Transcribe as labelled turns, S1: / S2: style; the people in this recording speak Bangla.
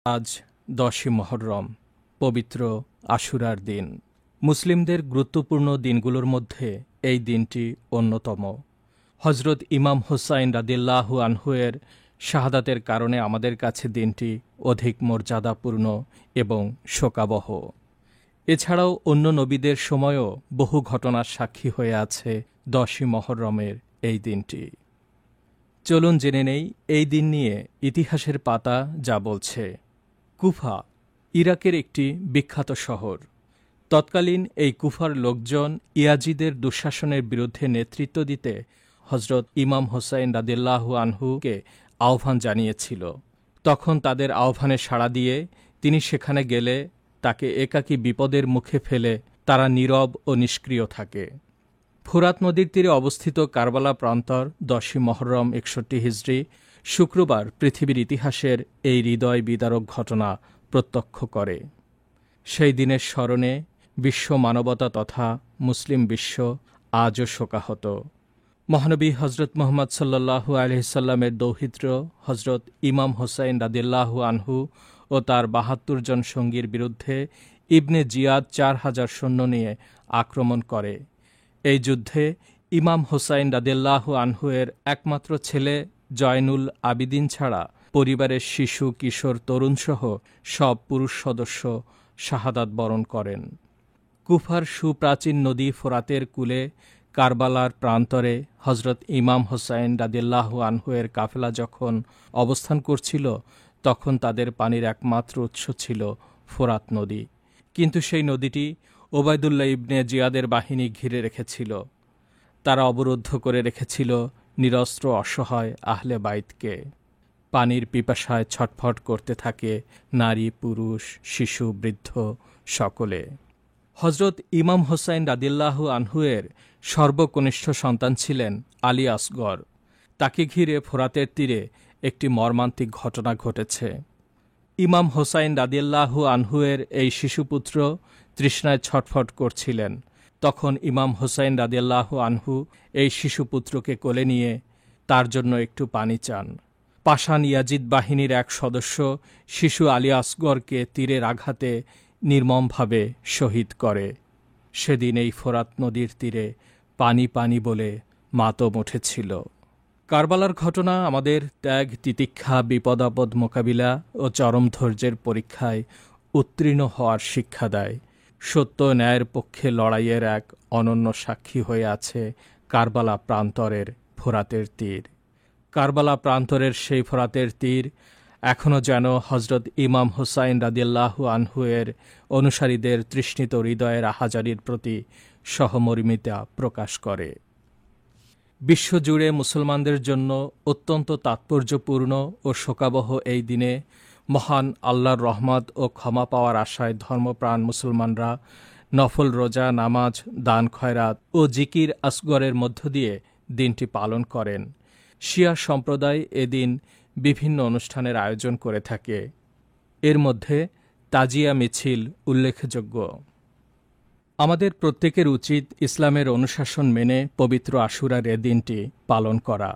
S1: আজ 10ই মুহররম, পবিত্র আশুরার দিন। মুসলিমদের গুরুত্বপূর্ণ দিনগুলোর মধ্যে এই দিনটি অন্যতম। হজরত ইমাম হুসাইন রাদিয়াল্লাহু আনহু এর শাহাদাতের কারণে আমাদের কাছে দিনটি অধিক মর্যাদাপূর্ণ এবং শোকাবহ। এছাড়াও অন্য নবীদের সময়ও বহু ঘটনার সাক্ষী হয়ে আছে 10ই মুহররমের এই দিনটি। চলুন জেনে নেই এই দিন নিয়ে ইতিহাসের পাতা যা বলছে। কুফা ইরাকের একটি বিখ্যাত শহর। তৎকালীন এই কুফার লোকজন ইয়াজিদের দুঃশাসনের বিরুদ্ধে নেতৃত্ব দিতে হজরত ইমাম হুসাইন রাদিয়াল্লাহু আনহুকে আহ্বান জানিয়েছিল। তখন তাদের আহ্বানে সাড়া দিয়ে তিনি সেখানে গেলে তাকে একাকী বিপদের মুখে ফেলে তারা নীরব ও নিষ্ক্রিয় থাকে। ফোরাত নদীর তীরে অবস্থিত কারবালা প্রান্তর 10ই মুহররম 61 হিজরি শুক্রবার পৃথিবীর ইতিহাসের এই হৃদয় বিদারক ঘটনা প্রত্যক্ষ করে। সেই দিনের স্মরণে বিশ্ব মানবতা তথা মুসলিম বিশ্ব আজও শোকাহত। মহানবী হজরত মুহাম্মদ সাল্লাল্লাহু আলাইহি সাল্লামের দৌহিত্র হজরত ইমাম হুসাইন রাদিয়াল্লাহু আনহু ও তার 72 জন সঙ্গীর বিরুদ্ধে ইবনে জিয়াদ 4000 সৈন্য নিয়ে আক্রমণ করে। এই যুদ্ধে ইমাম হুসাইন রাদিয়াল্লাহু আনহু এর একমাত্র ছেলে জয়নুল আবিদিন ছাড়া পরিবারের শিশু, কিশোর, তরুণসহ সব পুরুষ সদস্য শাহাদাত বরণ করেন। কুফার সুপ্রাচীন নদী ফোরাতের কূলে কারবালার প্রান্তরে হজরত ইমাম হুসাইন রাদিয়াল্লাহু আনহু এর কাফেলা যখন অবস্থান করছিল, তখন তাদের পানির একমাত্র উৎস ছিল ফোরাত নদী। কিন্তু সেই নদীটি ওবায়দুল্লাহ ইবনে জিয়াদের বাহিনী ঘিরে রেখেছিল। তারা অবরুদ্ধ করে রেখেছিল নিরস্ত্র অসহায় আহলে বাইতকে। পানির পিপাসায় ছটফট করতে থাকে নারী, পুরুষ, শিশু, বৃদ্ধ সকলে। হজরত ইমাম হুসাইন রাদিয়াল্লাহু আনহু এর সর্বকনিষ্ঠ সন্তান ছিলেন আলী আসগর। তাকে ঘিরে ফোরাতের তীরে একটি মর্মান্তিক ঘটনা ঘটেছে। ইমাম হুসাইন রাদিয়াল্লাহু আনহু এর এই শিশুপুত্র তৃষ্ণায় ছটফট করছিলেন। তখন ইমাম হুসাইন রাদিয়াল্লাহু আনহু এই শিশুপুত্রকে কোলে নিয়ে তার জন্য একটু পানি চান। পাষাণ ইয়াজিদ বাহিনীর এক সদস্য শিশু আলী আসগরকে তীরের আঘাতে নির্মমভাবে শহীদ করে। সেদিন এই ফোরাত নদীর তীরে পানি পানি বলে মাতম উঠেছিল। কারবালার ঘটনা আমাদের ত্যাগ, তিতিক্ষা, বিপদাপদ মোকাবিলা ও চরম ধৈর্যের পরীক্ষায় উত্তীর্ণ হওয়ার শিক্ষা দেয়। সত্য ন্যায়ের পক্ষে লড়াইয়ের এক অনন্য সাক্ষী হয়ে আছে কারবালা প্রান্তরের ফোরাতের তীর। কারবালা প্রান্তরের সেই ফোরাতের তীর এখনও যেন হজরত ইমাম হুসাইন রাদিয়াল্লাহু আনহু এর অনুসারীদের তৃষ্ণিত হৃদয়ের আহাজারির প্রতি সহমর্মিতা প্রকাশ করে। বিশ্বজুড়ে মুসলমানদের জন্য অত্যন্ত তাৎপর্যপূর্ণ ও শোকাবহ এই দিনে মহান আল্লাহর রহমত ও ক্ষমা পাওয়ার আশায় ধর্মপ্রাণ মুসলমানরা নফল রোজা, নামাজ, দান, খয়রাত ও জিকির আসগরের মধ্য দিয়ে দিনটি পালন করেন। শিয়া সম্প্রদায় এদিন বিভিন্ন অনুষ্ঠানের আয়োজন করে থাকে। এর মধ্যে তাজিয়া মিছিল উল্লেখযোগ্য। আমাদের প্রত্যেকের উচিত ইসলামের অনুশাসন মেনে পবিত্র আশুরার এ দিনটি পালন করা।